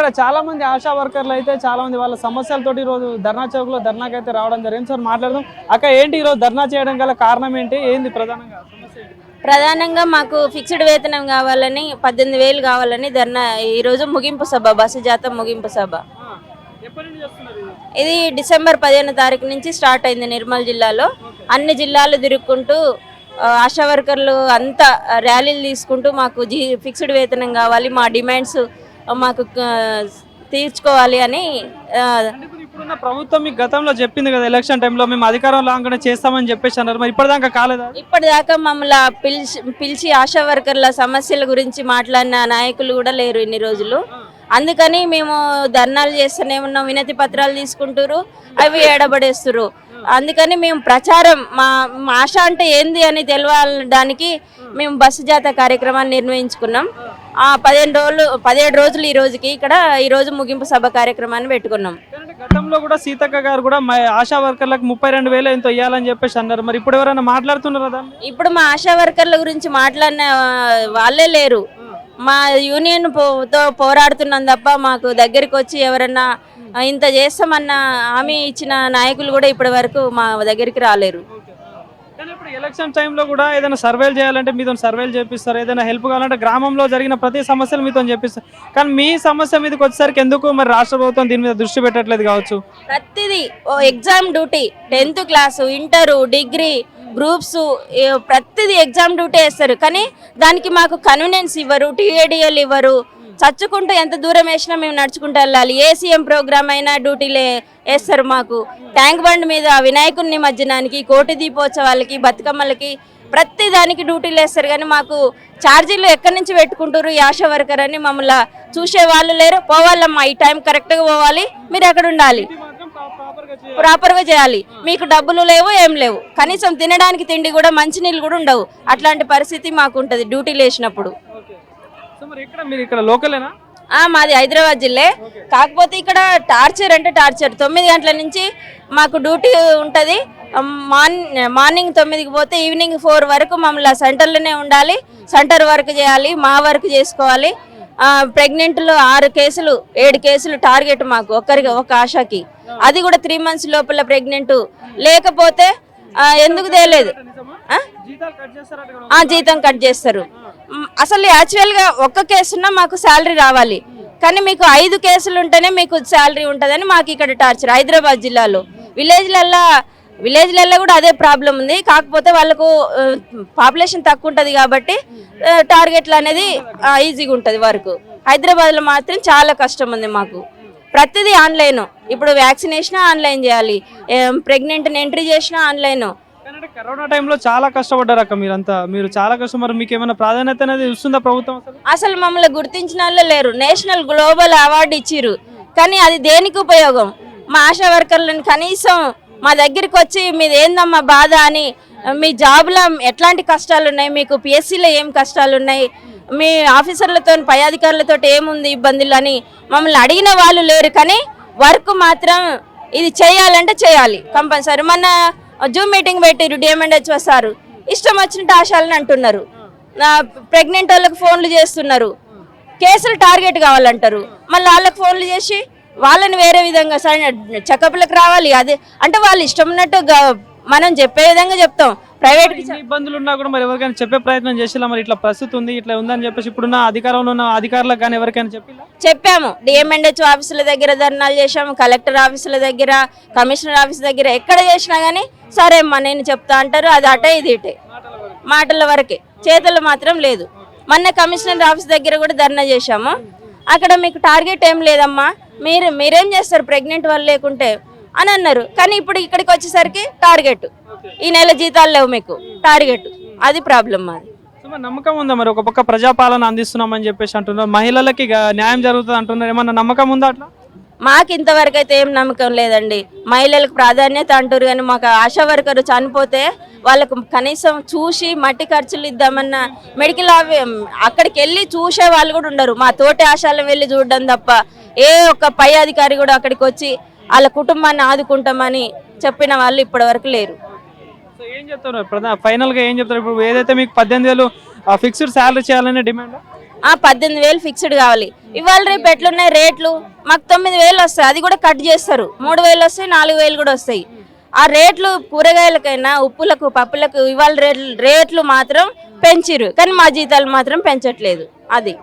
ఇక్కడ చాలా మంది ఆశా వర్కర్లు అయితే చాలా మంది వాళ్ళ సమస్యలతోటి ఈ రోజు ధర్నా చౌక్ లో ధర్నాకి అయితే రావడం జరిగింది. సార్ మాట్లాడదాం. అక్క ఏంటి ఈ రోజు ధర్నా చేయడం గల కారణం ఏంటి? ఏంది ప్రధానంగా సమస్య ఏంటి? ప్రధానంగా మాకు ఫిక్స్డ్ వేతనం కావాలని 18,000 కావాలని ధర్నా. ఈరోజు ముగింపు సభ, బస్సు జాత ముగింపు సభ. ఎప్పటి నుంచి చేస్తున్నారు ఇది? ఇది డిసెంబర్ 15వ తారీఖు నుంచి స్టార్ట్ అయింది. నిర్మల్ జిల్లాలో అన్ని జిల్లాలు తిరుగుకుంటూ ఆశా వర్కర్లు అంతా ర్యాలీలు తీసుకుంటూ మాకు ఫిక్స్డ్ వేతనం కావాలి, మా డిమాండ్స్ మాకు తీర్చుకోవాలి అని. ఇప్పుడున్న ప్రభుత్వం మీకు గతంలో చెప్పింది కదా, ఎలక్షన్ టైంలో మేము అధికారంలో రాగానే చేస్తామని చెప్పేసి అన్నారు. మరి ఇప్పటిదాకా కాలేదా? ఇప్పటిదాకా మమ్మల్ని పిలిచి ఆశా వర్కర్ల సమస్యల గురించి మాట్లాడిన నాయకులు కూడా లేరు ఇన్ని రోజులు. అందుకని మేము ధర్నాలు చేస్తూనే ఉన్నాం, వినతి పత్రాలు తీసుకుంటారు, అవి ఏడబడేస్తారు. అందుకని మేము ప్రచారం మా ఆశ అంటే ఏంది అని తెలవడానికి మేము బస్సు జాత కార్యక్రమాన్ని నిర్వహించుకున్నాం. 17 రోజులు ఈ రోజుకి ఇక్కడ ఈ రోజు ముగింపు సభ కార్యక్రమాన్ని పెట్టుకున్నాం. గతంలో కూడా సీతక్క గారు కూడా ఆశా వర్కర్లకు 32,000 ఎంతో ఇవ్వాలని చెప్పేసి అన్నారు. మరి ఇప్పుడు ఎవరైనా మాట్లాడుతున్నారా? ఇప్పుడు మా ఆశా వర్కర్ల గురించి మాట్లాడిన వాళ్ళే లేరు. మా యూనియన్ తో పోరాడుతున్నాం తప్ప మాకు దగ్గరికి వచ్చి ఎవరన్నా ఇంత చేస్తామన్న హామీ ఇచ్చిన నాయకులు కూడా ఇప్పటి వరకు మా దగ్గరికి రాలేరు. ఇప్పుడు ఎలక్షన్ టైంలో కూడా ఏదైనా సర్వేలు చేయాలంటే మీతో సర్వేలు చేపిస్తారు, ఏదైనా హెల్ప్ కావాలంటే గ్రామంలో జరిగిన ప్రతి సమస్యలు మీతో చేపిస్తారు. కానీ మీ సమస్య మీదకి వచ్చేసరికి ఎందుకు మరి రాష్ట్ర ప్రభుత్వం దీని మీద దృష్టి పెట్టట్లేదు కావచ్చు? ప్రతిదీ exam duty, 10th class, inter, degree, groups, ప్రతిదీ ఎగ్జామ్ డ్యూటీ వేస్తారు. కానీ దానికి మాకు కన్వీనియన్స్ ఇవ్వరు, TADL ఇవ్వరు. చచ్చుకుంటూ ఎంత దూరం వేసినా మేము నడుచుకుంటూ వెళ్ళాలి. ACM ప్రోగ్రామ్ అయినా డ్యూటీలే వేస్తారు మాకు. ట్యాంక్ బండ్ మీద వినాయకుడి నిమజ్జనానికి, కోటి దీపోత్సవాలకి, బతుకమ్మలకి ప్రతి దానికి డ్యూటీలు వేస్తారు. కానీ మాకు ఛార్జీలు ఎక్కడి నుంచి పెట్టుకుంటారు ఈ ఆశా వర్కర్ అని మమ్మల్ని చూసే వాళ్ళు లేరు. పోవాలమ్మా, ఈ టైం కరెక్ట్గా పోవాలి, మీరు అక్కడ ఉండాలి, ప్రాపర్గా చేయాలి. మీకు డబ్బులు లేవు, ఏం లేవు, కనీసం తినడానికి తిండి కూడా, మంచినీళ్ళు కూడా ఉండవు. అట్లాంటి పరిస్థితి మాకు ఉంటుంది డ్యూటీలు వేసినప్పుడు. మాది హైదరాబాద్ జిల్లా. కాకపోతే ఇక్కడ టార్చర్ అంటే టార్చర్. 9 గంటల నుంచి మాకు డ్యూటీ ఉంటుంది. మార్నింగ్ 9కి పోతే ఈవినింగ్ 4 వరకు మమ్మల్ని సెంటర్లోనే ఉండాలి. సెంటర్ వర్క్ చేయాలి, మా వర్క్ చేసుకోవాలి. ప్రెగ్నెంట్లో 6 కేసులు 7 కేసులు టార్గెట్ మాకు ఒక ఆశాకి. అది కూడా 3 months లోపల ప్రెగ్నెంట్. లేకపోతే ఎందుకు తెలియలేదు, జీతం కట్ చేస్తారు. అసలు యాక్చువల్గా ఒక్క కేసున్నా మాకు శాలరీ రావాలి. కానీ మీకు 5 కేసులు ఉంటేనే మీకు శాలరీ ఉంటుందని మాకు ఇక్కడ టార్చర్. హైదరాబాద్ జిల్లాలో విలేజ్లలో కూడా అదే ప్రాబ్లం ఉంది. కాకపోతే వాళ్ళకు పాపులేషన్ తక్కువ ఉంటుంది కాబట్టి టార్గెట్లు అనేది ఈజీగా ఉంటుంది వర్క్. హైదరాబాద్లో మాత్రం చాలా కష్టం ఉంది మాకు. ప్రతిదీ ఆన్లైన్. ఇప్పుడు వ్యాక్సినేషన్ ఆన్లైన్ చేయాలి, ప్రెగ్నెంట్ని ఎంట్రీ చేసినా ఆన్లైన్. కరోనా టైంలో చాలా కష్టపడ్డారు అక్క మీరంతా. మీరు చాలా కష్టం. మరి మీకు ఏమైనా ప్రాధాన్యత అనేది ఇస్తుందా ప్రభుత్వం? అసలు మమ్మల్ని గుర్తించిన వాళ్ళు లేరు. నేషనల్ గ్లోబల్ అవార్డు ఇచ్చిర్రు, కానీ అది దేనికి ఉపయోగం? మా ఆశా వర్కర్లను కనీసం మా దగ్గరికి వచ్చి మీది ఏందమ్మా బాధ అని, మీ జాబ్లో ఎట్లాంటి కష్టాలు ఉన్నాయి, మీకు PSCలో ఏం కష్టాలు ఉన్నాయి, మీ ఆఫీసర్లతో పై అధికారులతో ఏముంది ఇబ్బందులు అని మమ్మల్ని అడిగిన వాళ్ళు లేరు. కానీ వర్క్ మాత్రం ఇది చేయాలంటే చేయాలి కంపల్సరీ. మన జూమ్ మీటింగ్ పెట్టిరు DMHO సార్, ఇష్టం వచ్చినట్టు ఆశాలని అంటున్నారు. ప్రెగ్నెంట్ వాళ్ళకి ఫోన్లు చేస్తున్నారు, కేసులు టార్గెట్ కావాలంటారు. మళ్ళీ వాళ్ళకి ఫోన్లు చేసి వాళ్ళని వేరే విధంగా చెకప్లకు రావాలి. అది అంటే వాళ్ళు ఇష్టం ఉన్నట్టు మనం చెప్పే విధంగా చెప్తాం. ప్రైవేట్ ఇబ్బందులు ఉన్నా కూడా మరి ఎవరికైనా చెప్పే ప్రయత్నం చేసినా మరి ఇట్లా పరిస్థితి ఉంది, ఇట్లా ఉందని చెప్పేసి ఇప్పుడున్న అధికారంలో ఉన్న అధికారులకు కానీ ఎవరికైనా చెప్పాము. DMHO ఆఫీసుల దగ్గర ధర్నాలు చేశాము, కలెక్టర్ ఆఫీసుల దగ్గర, కమిషనర్ ఆఫీస్ దగ్గర, ఎక్కడ చేసినా కానీ సరే అమ్మా నేను చెప్తా అంటారు. అది అటే ఇది ఇటే, మాటల వరకే, చేతులు మాత్రం లేదు. మొన్న కమిషనర్ ఆఫీస్ దగ్గర కూడా ధర్నా చేశాము. అక్కడ మీకు టార్గెట్ ఏం లేదమ్మా, మీరేం చేస్తారు ప్రెగ్నెంట్ వాళ్ళు లేకుంటే అని అన్నారు. కానీ ఇప్పుడు ఇక్కడికి వచ్చేసరికి టార్గెట్, ఈ నెల జీతాలు లేవు మీకు, టార్గెట్. అది ప్రాబ్లం మాది. నమ్మకం ఉందా మరి? ఒక పక్క ప్రజాపాలన అందిస్తున్నామని చెప్పేసి అంటున్నారు, మహిళలకి న్యాయం జరుగుతుంది అంటున్నారు. ఏమన్నా నమ్మకం ఉందా అట్లా? మాకు ఇంతవరకు అయితే ఏం నమ్మకం లేదండి. మహిళలకు ప్రాధాన్యత అంటారు, కానీ మాకు ఆశా వర్కర్ చనిపోతే వాళ్ళకు కనీసం చూసి మట్టి ఖర్చులు ఇద్దామన్న మెడికల్ అక్కడికి వెళ్ళి చూసే వాళ్ళు కూడా ఉండరు. మా తోటి ఆశాలను వెళ్ళి చూడడం తప్ప ఏ ఒక్క పై అధికారి కూడా అక్కడికి వచ్చి వాళ్ళ కుటుంబాన్ని ఆదుకుంటామని చెప్పిన వాళ్ళు ఇప్పటి వరకు లేరు. ఏం చెప్తారు ఫైనల్ గా? ఏం చెప్తారు ఇప్పుడు ఏదైతే మీకు 18,000 ఫిక్స్డ్ శాలరీ చేయాలనే డిమాండ్? 18,000 ఫిక్స్డ్ కావాలి. ఇవాళ రేపు ఎట్లున్నాయి రేట్లు? మాకు 9,000 వస్తాయి, అది కూడా కట్ చేస్తారు. 3,000 వస్తాయి, 4,000 కూడా వస్తాయి. ఆ రేట్లు కూరగాయలకైనా ఉప్పులకు పప్పులకు ఇవాళ రేట్లు మాత్రం పెంచిరు, కానీ మా జీతాలు మాత్రం పెంచట్లేదు. అది